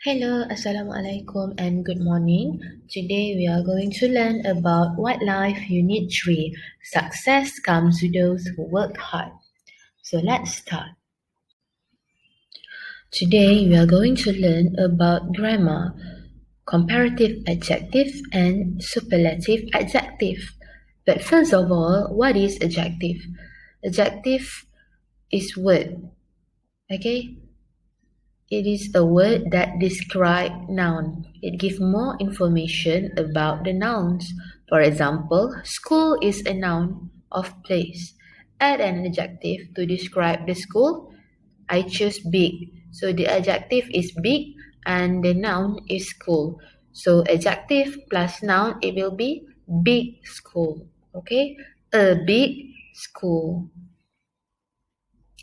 Hello, Assalamualaikum and good morning. Today we are going to learn about Wildlife Unit 3. Success comes to those who work hard. So let's start. Today we are going to learn about grammar, comparative adjective and superlative adjective. But first of all, what is adjective? Adjective is word. Okay? It is a word that describes noun. It gives more information about the nouns. For example, school is a noun of place. Add an adjective to describe the school. I choose big. So the adjective is big and the noun is school. So adjective plus noun, it will be big school. Okay? A big school.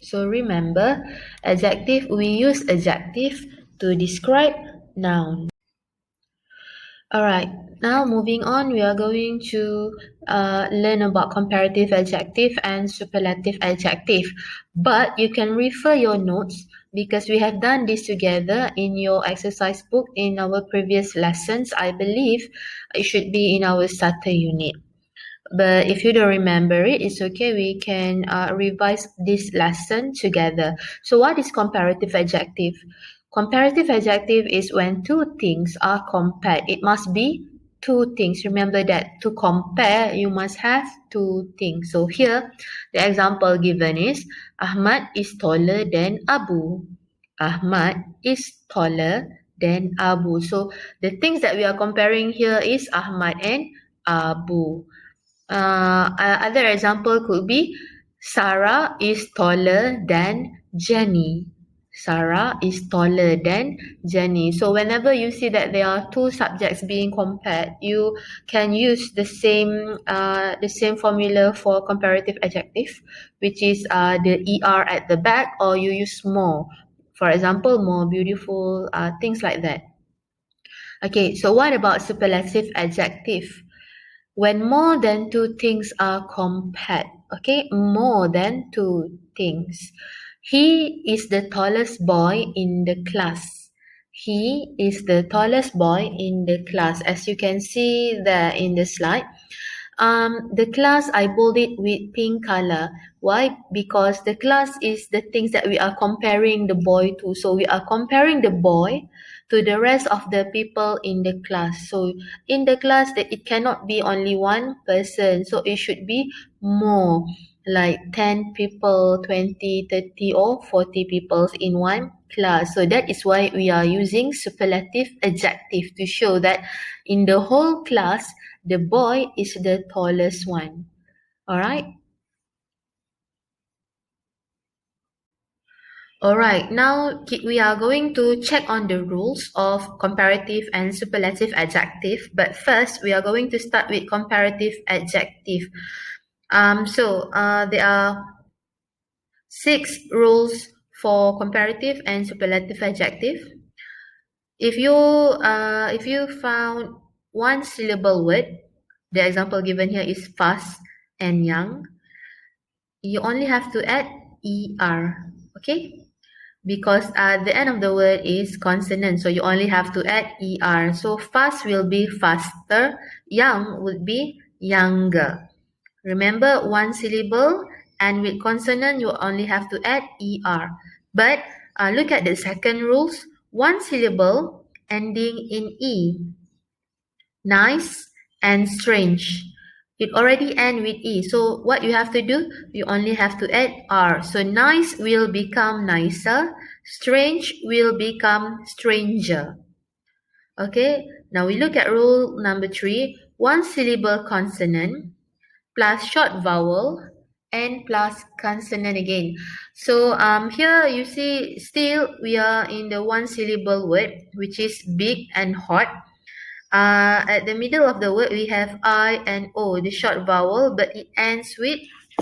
So remember, adjective, we use adjective to describe noun. Alright, now moving on, we are going to learn about comparative adjective and superlative adjective. But you can refer your notes because we have done this together in your exercise book in our previous lessons. I believe it should be in our starter unit. But if you don't remember it, it's okay. We can revise this lesson together. So what is comparative adjective? Comparative adjective is when two things are compared. It must be two things. Remember that to compare, you must have two things. So here, the example given is Ahmad is taller than Abu. Ahmad is taller than Abu. So the things that we are comparing here is Ahmad and Abu. Other example could be Sarah is taller than Jenny. Sarah is taller than Jenny. So whenever you see that there are two subjects being compared, you can use the same formula for comparative adjective, which is the er at the back, or you use more. For example, more beautiful, things like that. Okay, so what about superlative adjective? When more than two things are compared, okay, more than two things. He is the tallest boy in the class. He is the tallest boy in the class. As you can see there in the slide, the class I bold it with pink color. Why? Because the class is the things that we are comparing the boy to. So we are comparing the boy to the rest of the people in the class. So in the class, it cannot be only one person. So it should be more, like 10 people, 20, 30, or 40 people in one class. So that is why we are using superlative adjective to show that in the whole class, the boy is the tallest one. Alright? Alright, now we are going to check on the rules of comparative and superlative adjective. But first, we are going to start with comparative adjective. There are 6 rules for comparative and superlative adjective. If you found one syllable word, the example given here is fast and young, you only have to add er, okay? Because the end of the word is consonant, so you only have to add er. So fast will be faster, young would be younger. Remember, one syllable, and with consonant you only have to add er. But look at the second rules. One syllable ending in e. Nice and strange. It already ends with e. So what you have to do, you only have to add r. So nice will become nicer. Strange will become stranger. Okay, now we look at rule number 3. One syllable consonant plus short vowel and plus consonant again. So here you see still we are in the one syllable word, which is big and hot. At the middle of the word we have I and O, the short vowel, but it ends with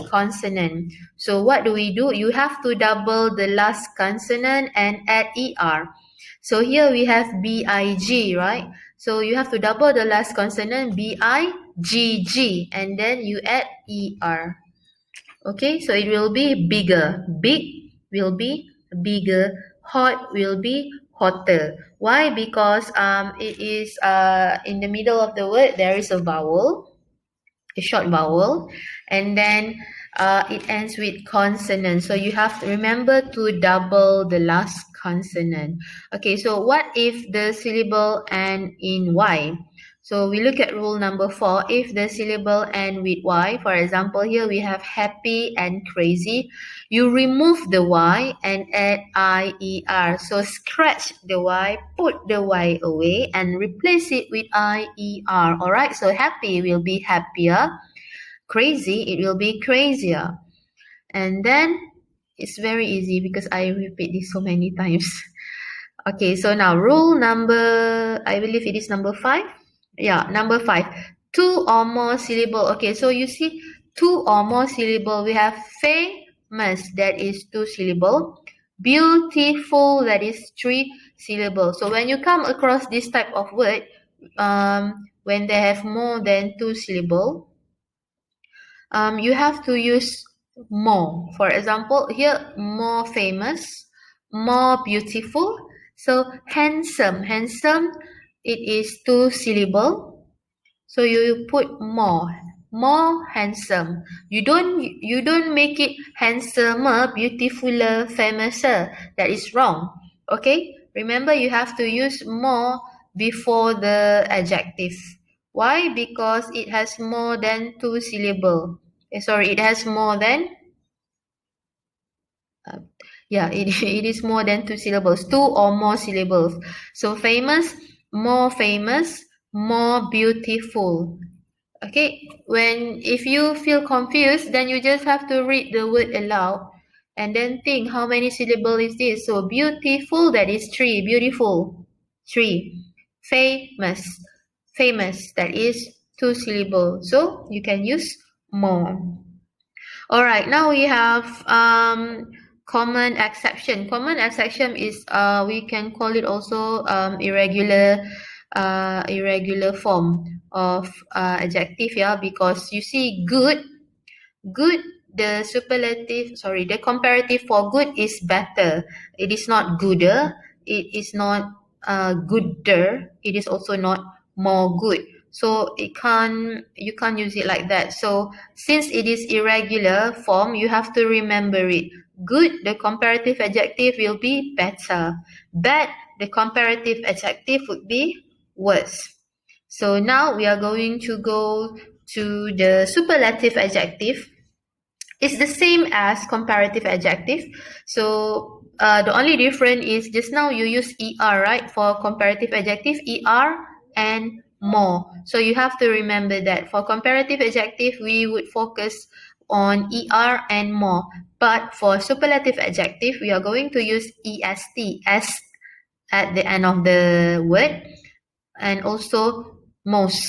consonant. So what do? You have to double the last consonant and add er. So here we have B-I-G, right? So you have to double the last consonant, B-I-G-G, and then you add er. Okay, so it will be bigger. Big will be bigger. Hot will be hotter. Why? Because it is in the middle of the word there is a vowel, a short vowel, and then it ends with consonant. So you have to remember to double the last consonant. Okay, so what if the syllable end in Y? So we look at rule number 4. If the syllable end with Y, for example, here we have happy and crazy, you remove the Y and add IER. So scratch the Y, put the Y away and replace it with IER. Alright, so happy will be happier, crazy, it will be crazier. And then it's very easy because I repeat this so many times. Okay, so now rule number, I believe it is number 5. Yeah, number 5. 2 or more syllable. Okay, so you see 2 or more syllable. We have famous, that is 2 syllable. Beautiful, that is 3 syllable. So when you come across this type of word, when they have more than 2 syllable, you have to use more. For example, here more famous, more beautiful. So handsome, handsome, it is 2 syllable. So you put more handsome. You don't make it handsomer, beautifuler, famouser. That is wrong. Okay? Remember you have to use more before the adjective. Why? Because it has more than 2 syllable. It has more than it is more than 2 syllables, 2 or more syllables. So famous, more beautiful. Okay, if you feel confused, then you just have to read the word aloud and then think how many syllables is this. So beautiful, that is 3, beautiful, 3. Famous, that is 2 syllables. So you can use more. Alright, now we have common exception. Common exception is we can call it also irregular form of adjective, yeah, because you see good, the comparative for good is better. It is not gooder, it is not gooder, it is also not more good. So you can't use it like that. So since it is irregular form, you have to remember it. Good, the comparative adjective will be better. Bad, the comparative adjective would be worse. So now we are going to go to the superlative adjective. It's the same as comparative adjective. So the only difference is just now you use ER, right? For comparative adjective, ER and more. So you have to remember that for comparative adjective, we would focus on ER and more. But for superlative adjective, we are going to use EST, S at the end of the word, and also most,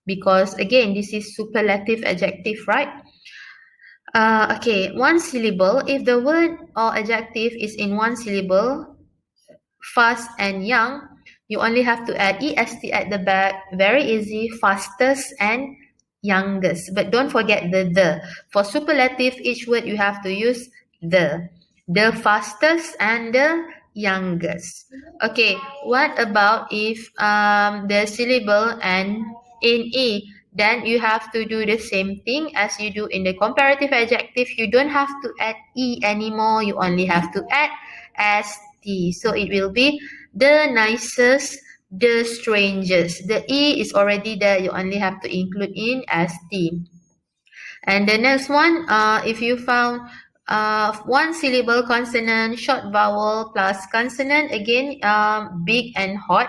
because again, this is superlative adjective, right? Okay, 1 syllable. If the word or adjective is in 1 syllable, fast and young, you only have to add est at the back. Very easy, fastest and youngest. But don't forget the. For superlative, each word you have to use the. The fastest and the youngest. Okay, what about if the syllable and in E? Then you have to do the same thing as you do in the comparative adjective. You don't have to add E anymore. You only have to add st. So it will be the nicest, the strangest. The E is already there. You only have to include in st. And the next one, if you found 1 syllable consonant, short vowel plus consonant, again, big and hot.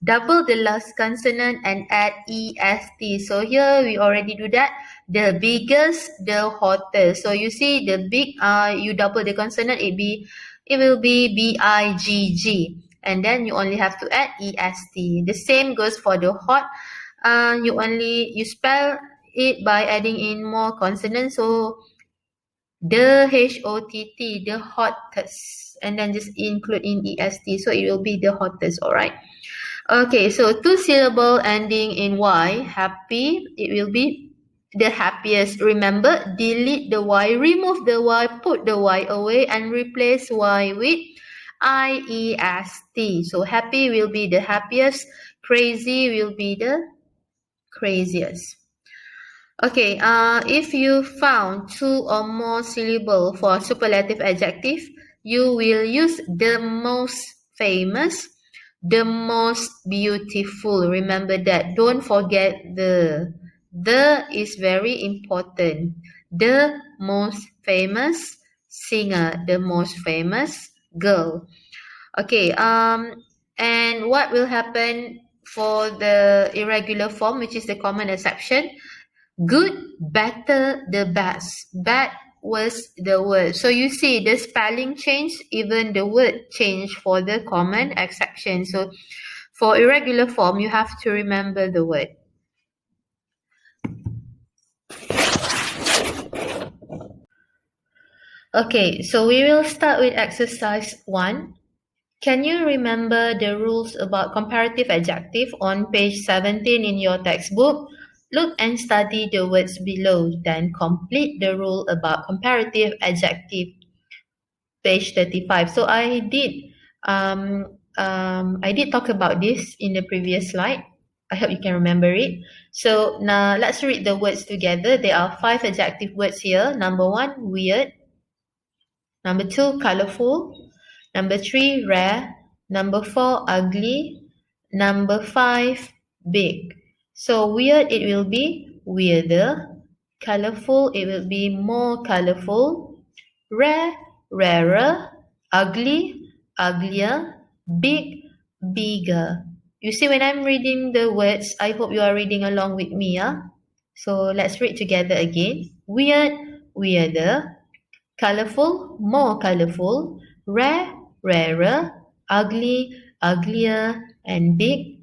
Double the last consonant and add est. So here we already do that. The biggest, the hottest. So you see the big, you double the consonant, it will be bigg. And then you only have to add est. The same goes for the hot. You spell it by adding in more consonants. So the hott, the hottest, and then just include in est. So it will be the hottest. Alright. Okay, so 2 syllable ending in Y, happy, it will be the happiest. Remember, delete the Y, remove the Y, put the Y away and replace Y with I-E-S-T. So happy will be the happiest, crazy will be the craziest. Okay, if you found two or more syllable for superlative adjective, you will use the most famous, the most beautiful. Remember that. Don't forget the. The is very important. The most famous singer, the most famous girl. Okay, and what will happen for the irregular form, which is the common exception? Good, better, the best. Bad was the word. So you see the spelling change, even the word change for the common exception. So for irregular form, you have to remember the word. Okay, so we will start with exercise 1. Can you remember the rules about comparative adjective on page 17 in your textbook? Look and study the words below, then complete the rule about comparative adjective, page 35. So I did talk about this in the previous slide. I hope you can remember it. So now let's read the words together. There are 5 adjective words here. Number 1, weird. Number 2, colorful. Number 3, rare. Number 4, ugly. Number 5, big. So weird, it will be weirder. Colorful, it will be more colorful. Rare, rarer. Ugly, uglier. Big, bigger. You see, when I'm reading the words, I hope you are reading along with me. So let's read together again. Weird, weirder. Colorful, more colorful. Rare, rarer. Ugly, uglier. And big,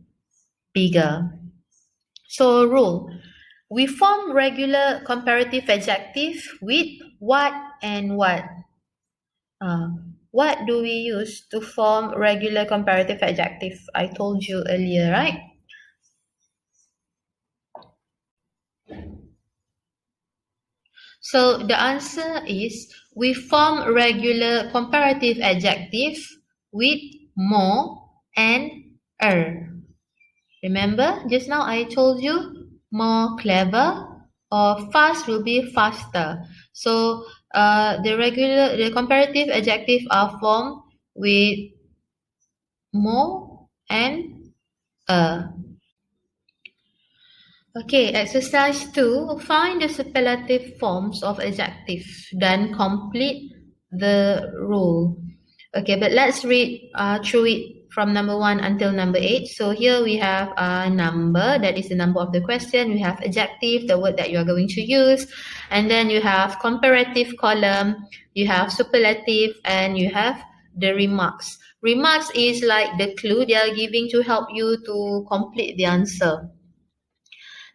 bigger. So rule. We form regular comparative adjective with what and what. What do we use to form regular comparative adjective? I told you earlier, right? So the answer is we form regular comparative adjective with more and er. Remember, just now I told you more clever or fast will be faster. So the comparative adjective are formed with more and Okay, exercise 2. Find the superlative forms of adjective. Then complete the rule. Okay, but let's read through it from number 1 until number 8. So here we have a number, that is the number of the question. We have adjective, the word that you are going to use. And then you have comparative column, you have superlative, and you have the remarks. Remarks is like the clue they are giving to help you to complete the answer.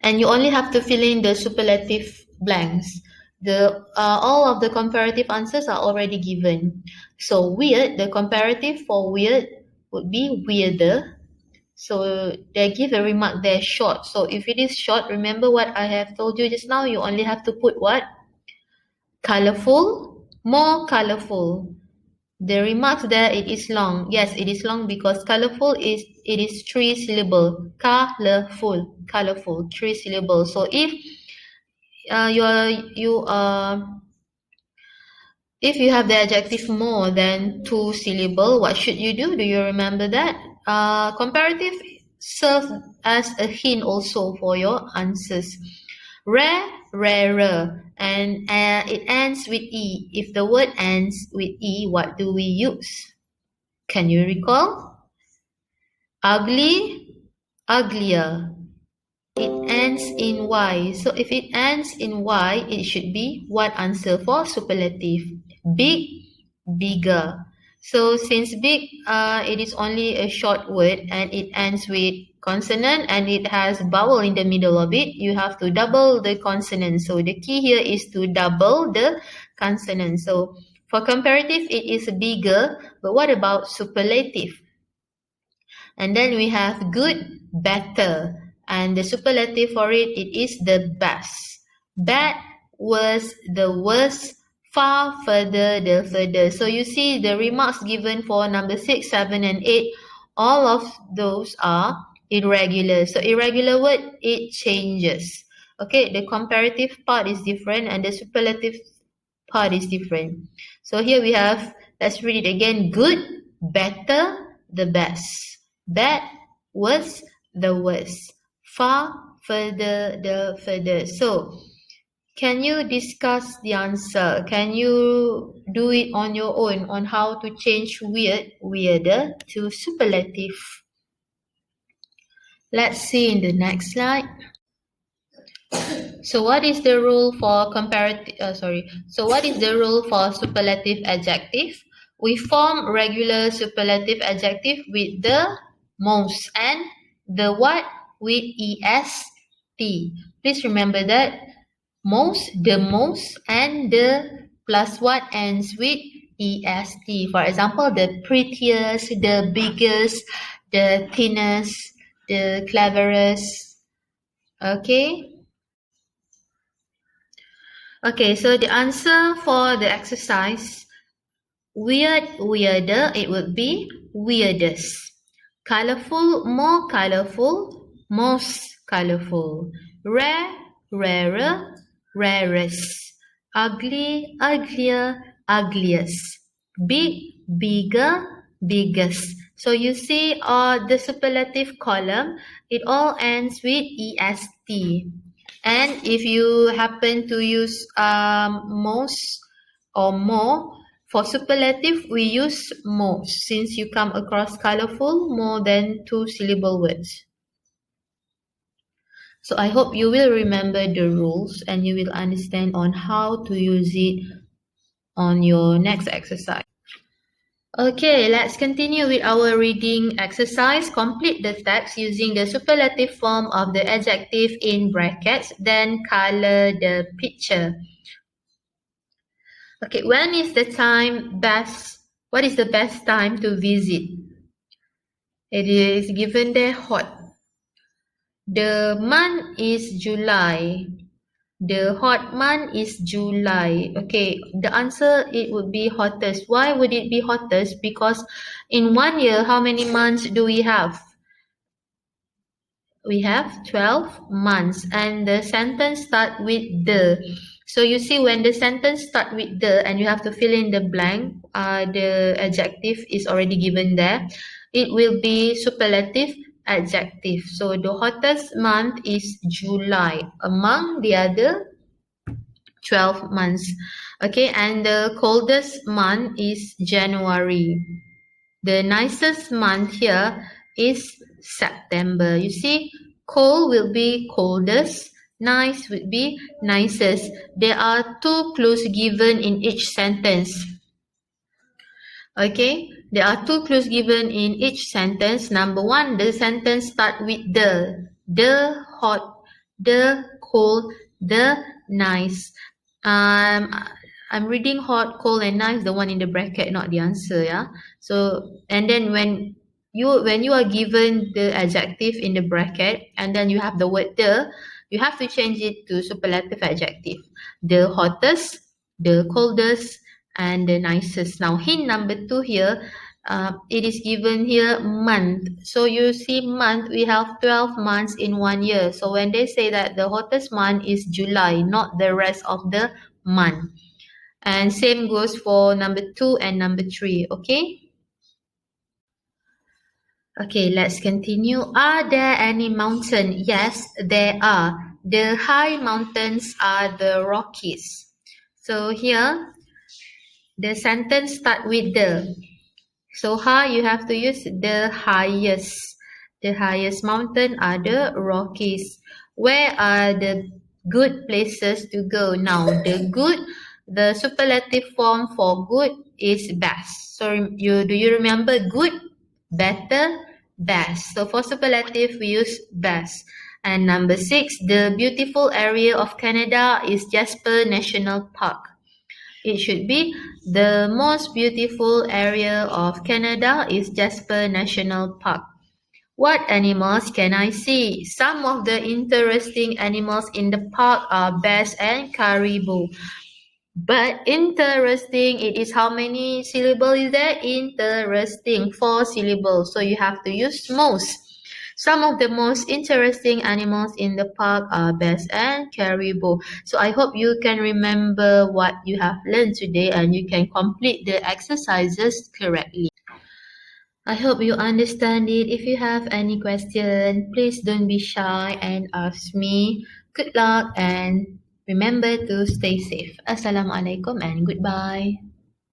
And you only have to fill in the superlative blanks. The all of the comparative answers are already given. So weird, the comparative for weird would be weirder. So they give a remark there short. So if it is short, remember what I have told you just now, you only have to put what? Colorful, more colorful. The remarks there, it is long. Yes, it is long because colorful is, it is 3 syllable. Colorful, colorful, 3 syllable. So if if you have the adjective more than 2 syllable, what should you do? Do you remember that? Comparative serves as a hint also for your answers. Rare, rarer, and it ends with E. If the word ends with E, what do we use? Can you recall? Ugly, uglier. It ends in Y. So if it ends in Y, it should be what answer for superlative? Big, bigger. So since big, it is only a short word and it ends with consonant and it has vowel in the middle of it, you have to double the consonant. So the key here is to double the consonant. So for comparative, it is bigger. But what about superlative? And then we have good, better. And the superlative for it, it is the best. Bad was the worst. Far, further, the further. So you see the remarks given for number 6, 7, and 8, all of those are irregular. So irregular word, it changes. Okay, the comparative part is different and the superlative part is different. So here we have, let's read it again. Good, better, the best. Bad, worse, the worst. Far, further, the further. So can you discuss the answer? Can you do it on your own on how to change weird, weirder to superlative? Let's see in the next slide. So what is the rule for what is the rule for superlative adjective? We form regular superlative adjective with the most and the what with est. Please remember that most, the most, and the plus what ends with est. For example, the prettiest, the biggest, the thinnest, the cleverest. Okay. Okay, so the answer for the exercise, weird, weirder, it would be weirdest. Colorful, more colorful, most colorful. Rare, rarer, rarest. Ugly, uglier, ugliest. Big, bigger, biggest. So you see the superlative column, it all ends with est. And if you happen to use most or more, for superlative, we use most since you come across colorful more than 2-syllable words. So I hope you will remember the rules and you will understand on how to use it on your next exercise. Okay, let's continue with our reading exercise. Complete the text using the superlative form of the adjective in brackets, then color the picture. Okay, when is the time best? What is the best time to visit? It is given there hot. The month is July. The hot month is July. Okay, the answer, it would be hottest. Why would it be hottest? Because in 1 year, how many months do we have? We have 12 months and the sentence start with the. So you see when the sentence start with the and you have to fill in the blank, the adjective is already given there. It will be superlative adjective. So the hottest month is July among the other 12 months. Okay, and the coldest month is January. The nicest month here is September. You see, cold will be coldest, nice would be nicest. There are 2 clues given in each sentence. Okay, there are 2 clues given in each sentence. Number 1, the sentence start with the hot, the cold, the nice. I'm reading hot, cold, and nice, the one in the bracket, not the answer, yeah. So, and then when you are given the adjective in the bracket, and then you have the word the, you have to change it to superlative adjective. The hottest, the coldest, and the nicest. Now, hint number 2 here, it is given here month. So you see month, we have 12 months in 1 year. So when they say that the hottest month is July, not the rest of the month. And same goes for number 2 and number 3, okay? Okay, let's continue. Are there any mountains? Yes, there are. The high mountains are the Rockies. So here, the sentence start with the. So high, you have to use the highest. The highest mountain are the Rockies. Where are the good places to go? Now, the superlative form for good is best. So do you remember good, better, best? So for superlative, we use best. And number 6, the beautiful area of Canada is Jasper National Park. It should be the most beautiful area of Canada is Jasper National Park. What animals can I see? Some of the interesting animals in the park are bears and caribou. But interesting, it is how many syllable is there? Interesting, 4 syllables. So you have to use most. Some of the most interesting animals in the park are bears and caribou. So I hope you can remember what you have learned today and you can complete the exercises correctly. I hope you understand it. If you have any question, please don't be shy and ask me. Good luck and remember to stay safe. Assalamualaikum and goodbye.